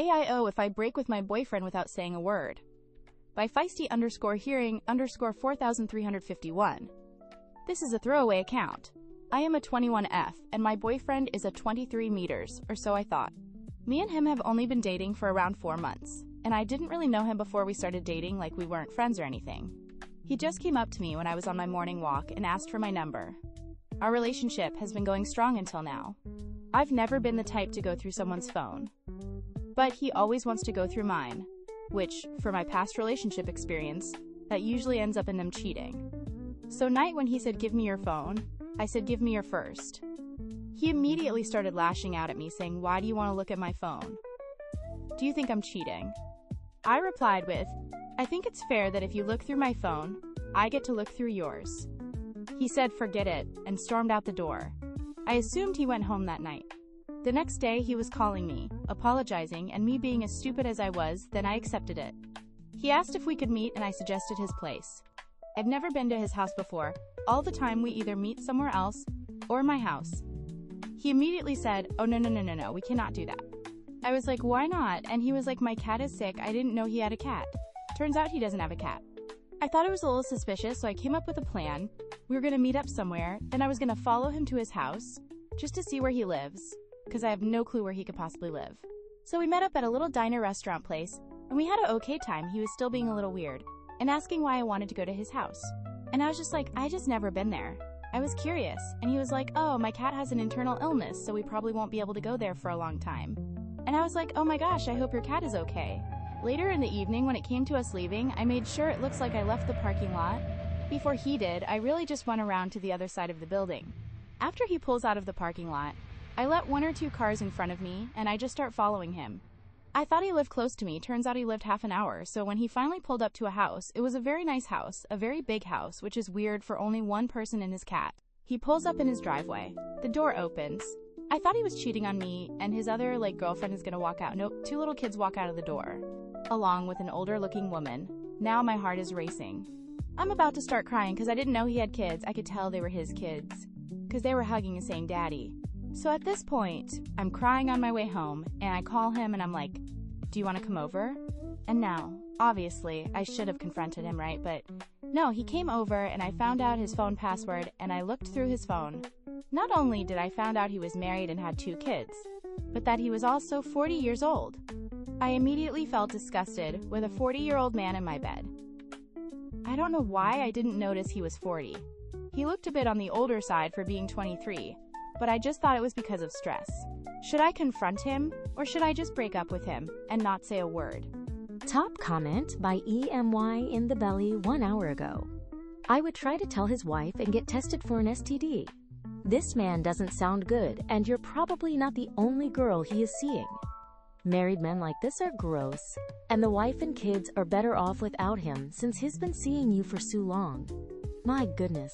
AIO if I break with my boyfriend without saying a word. By feisty_hearing_4351. This is a throwaway account. I am a 21F, and my boyfriend is a 23 meters, or so I thought. Me and him have only been dating for around 4 months, and I didn't really know him before we started dating, like we weren't friends or anything. He just came up to me when I was on my morning walk and asked for my number. Our relationship has been going strong until now. I've never been the type to go through someone's phone, but he always wants to go through mine, which, for my past relationship experience, that usually ends up in them cheating. So night when he said, "Give me your phone," I said, "Give me your first." He immediately started lashing out at me, saying, "Why do you want to look at my phone? Do you think I'm cheating?" I replied with, "I think it's fair that if you look through my phone, I get to look through yours." He said, "Forget it," and stormed out the door. I assumed he went home that night. The next day, he was calling me, apologizing, and me being as stupid as I was, then I accepted it. He asked if we could meet, and I suggested his place. I've never been to his house before. All the time we either meet somewhere else or my house. He immediately said, "Oh, no, we cannot do that." I was like, "Why not?" And he was like, "My cat is sick. I didn't know he had a cat." Turns out he doesn't have a cat. I thought it was a little suspicious, so I came up with a plan. We were going to meet up somewhere, then I was going to follow him to his house, just to see where he lives, because I have no clue where he could possibly live. So we met up at a little diner restaurant place, and we had an okay time. He was still being a little weird, and asking why I wanted to go to his house. And I was just like, I just never been there. I was curious, and he was like, "Oh, my cat has an internal illness, so we probably won't be able to go there for a long time." And I was like, "Oh my gosh, I hope your cat is okay." Later in the evening, when it came to us leaving, I made sure it looks like I left the parking lot. Before he did, I really just went around to the other side of the building. After he pulls out of the parking lot, I let 1 or 2 cars in front of me, and I just start following him. I thought he lived close to me. Turns out he lived half an hour, so when he finally pulled up to a house, it was a very nice house, a very big house, which is weird for only one person and his cat. He pulls up in his driveway. The door opens. I thought he was cheating on me, and his other, girlfriend is gonna walk out. Nope, 2 little kids walk out of the door, along with an older-looking woman. Now my heart is racing. I'm about to start crying because I didn't know he had kids. I could tell they were his kids, because they were hugging and saying, "Daddy." So at this point, I'm crying on my way home, and I call him and I'm like, "Do you want to come over?" And now, obviously, I should have confronted him, right? But no, he came over and I found out his phone password and I looked through his phone. Not only did I find out he was married and had 2 kids, but that he was also 40 years old. I immediately felt disgusted with a 40-year-old man in my bed. I don't know why I didn't notice he was 40. He looked a bit on the older side for being 23, but I just thought it was because of stress. Should I confront him, or should I just break up with him and not say a word? Top comment by EMY in the belly 1 hour ago. I would try to tell his wife and get tested for an STD. This man doesn't sound good, and you're probably not the only girl he is seeing. Married men like this are gross, and the wife and kids are better off without him since he's been seeing you for so long. My goodness.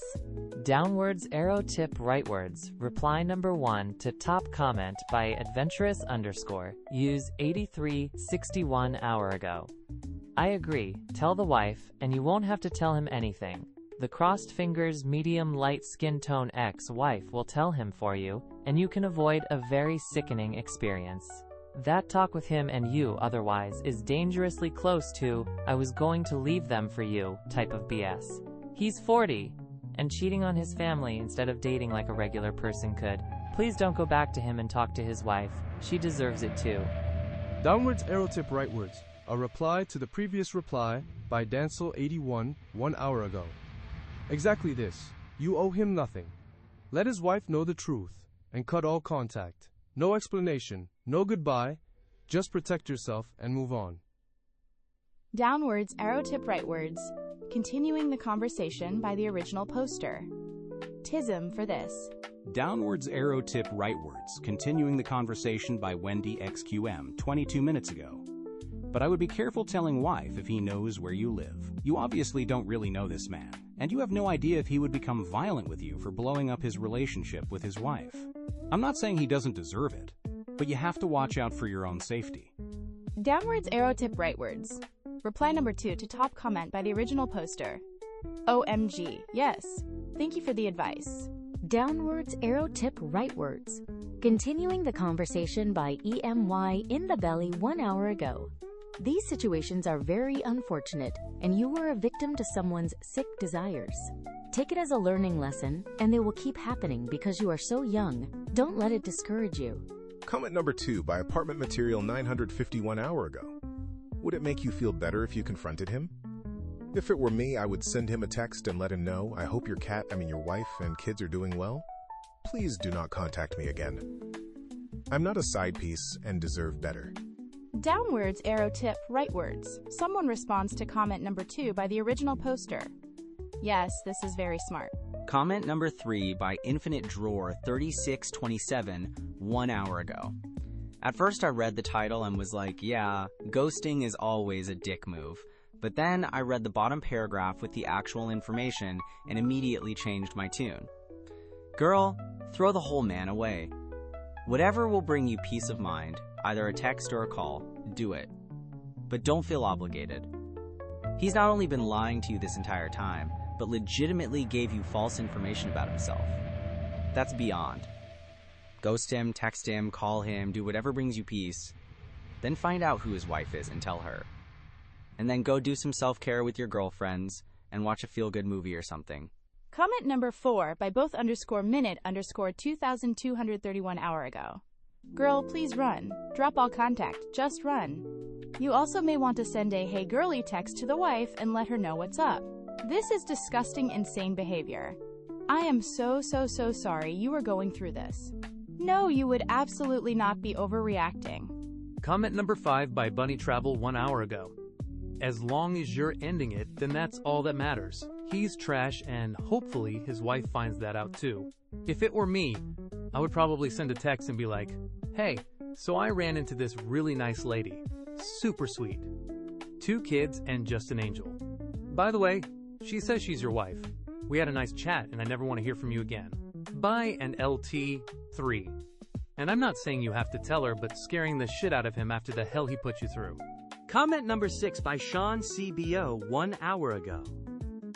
Downwards arrow tip rightwards. Reply number 1 to top comment by adventurous_. Use 8361 hour ago. I agree. Tell the wife, and you won't have to tell him anything. The crossed fingers medium light skin tone ex-wife will tell him for you, and you can avoid a very sickening experience. That talk with him and you otherwise is dangerously close to "I was going to leave them for you" type of BS. He's 40 and cheating on his family instead of dating like a regular person could. Please don't go back to him and talk to his wife. She deserves it too. Downwards arrow tip rightwards. A reply to the previous reply by Dancel81 1 hour ago. Exactly this. You owe him nothing. Let his wife know the truth and cut all contact. No explanation, no goodbye. Just protect yourself and move on. Downwards arrow tip rightwards. Continuing the conversation by the original poster. Tism for this. Downwards arrow tip rightwards. Continuing the conversation by Wendy XQM 22 minutes ago. But I would be careful telling wife if he knows where you live. You obviously don't really know this man, and you have no idea if he would become violent with you for blowing up his relationship with his wife. I'm not saying he doesn't deserve it, but you have to watch out for your own safety. Downwards arrow tip rightwards. Reply number 2 to top comment by the original poster. OMG, yes. Thank you for the advice. Downwards arrow tip rightwards. Continuing the conversation by EMY in the belly 1 hour ago. These situations are very unfortunate, and you were a victim to someone's sick desires. Take it as a learning lesson, and they will keep happening because you are so young. Don't let it discourage you. Comment number 2 by apartment material 951 hour ago. Would it make you feel better if you confronted him? If it were me, I would send him a text and let him know, I hope your wife and kids are doing well. Please do not contact me again. I'm not a side piece and deserve better. Downwards arrow tip rightwards. Someone responds to comment number 2 by the original poster. Yes, this is very smart. Comment number 3 by Infinite Drawer 3627 1 hour ago. At first I read the title and was like, yeah, ghosting is always a dick move. But then I read the bottom paragraph with the actual information and immediately changed my tune. Girl, throw the whole man away. Whatever will bring you peace of mind, either a text or a call, do it. But don't feel obligated. He's not only been lying to you this entire time, but legitimately gave you false information about himself. That's beyond. Ghost him, text him, call him, do whatever brings you peace. Then find out who his wife is and tell her. And then go do some self-care with your girlfriends and watch a feel-good movie or something. Comment number 4 by both _minute _ 2231 hour ago. Girl, please run. Drop all contact. Just run. You also may want to send a hey girly text to the wife and let her know what's up. This is disgusting, insane behavior. I am so sorry you are going through this. No, you would absolutely not be overreacting. Comment number 5 by Bunny Travel 1 hour ago. As long as you're ending it, then that's all that matters. He's trash, and hopefully his wife finds that out too. If it were me, I would probably send a text and be like, hey, so I ran into this really nice lady. Super sweet. 2 kids and just an angel. By the way, she says she's your wife. We had a nice chat and I never want to hear from you again. Bye and LT 3. And I'm not saying you have to tell her, but scaring the shit out of him after the hell he put you through. Comment number 6 by Sean CBO 1 hour ago.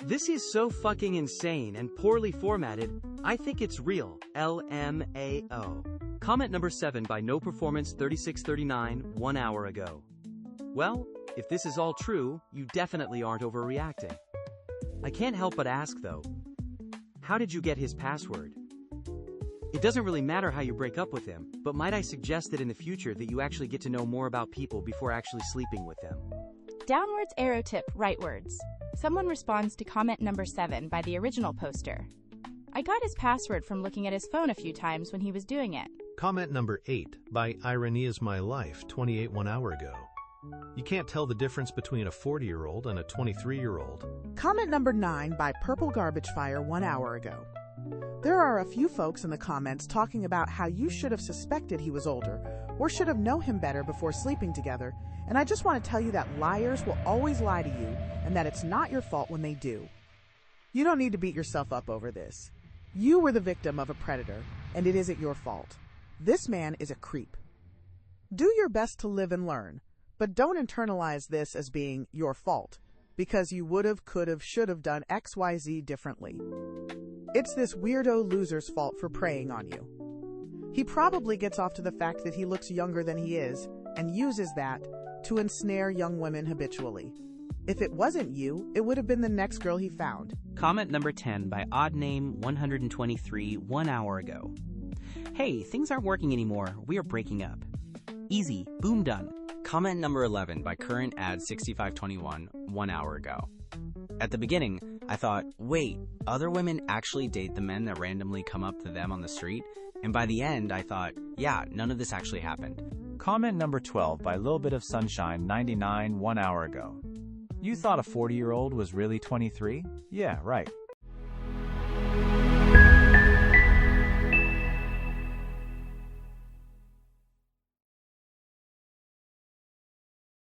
This is so fucking insane and poorly formatted, I think it's real. LMAO. Comment number 7 by No Performance 3639 1 hour ago. Well, if this is all true, you definitely aren't overreacting. I can't help but ask though, how did you get his password? It doesn't really matter how you break up with him, but might I suggest that in the future that you actually get to know more about people before actually sleeping with them. Downwards arrow tip rightwards. Someone responds to comment number 7 by the original poster. I got his password from looking at his phone a few times when he was doing it. Comment number 8 by Irony is My Life 28 1 hour ago. You can't tell the difference between a 40-year-old and a 23-year-old. Comment number 9 by Purple Garbage Fire 1 hour ago. There are a few folks in the comments talking about how you should have suspected he was older or should have known him better before sleeping together, and I just want to tell you that liars will always lie to you and that it's not your fault when they do. You don't need to beat yourself up over this. You were the victim of a predator, and it isn't your fault. This man is a creep. Do your best to live and learn, but don't internalize this as being your fault, because you would've, could've, should've done XYZ differently. It's this weirdo loser's fault for preying on you. He probably gets off to the fact that he looks younger than he is, and uses that to ensnare young women habitually. If it wasn't you, it would have been the next girl he found. Comment number 10 by Oddname 123 1 hour ago. Hey, things aren't working anymore. We are breaking up. Easy. Boom done. Comment number 11 by Current Ad 6521 1 hour ago. At the beginning, I thought, wait, other women actually date the men that randomly come up to them on the street? And by the end, I thought, yeah, none of this actually happened. Comment number 12 by Little Bit of Sunshine 99 1 hour ago. You thought a 40-year-old was really 23? Yeah, right.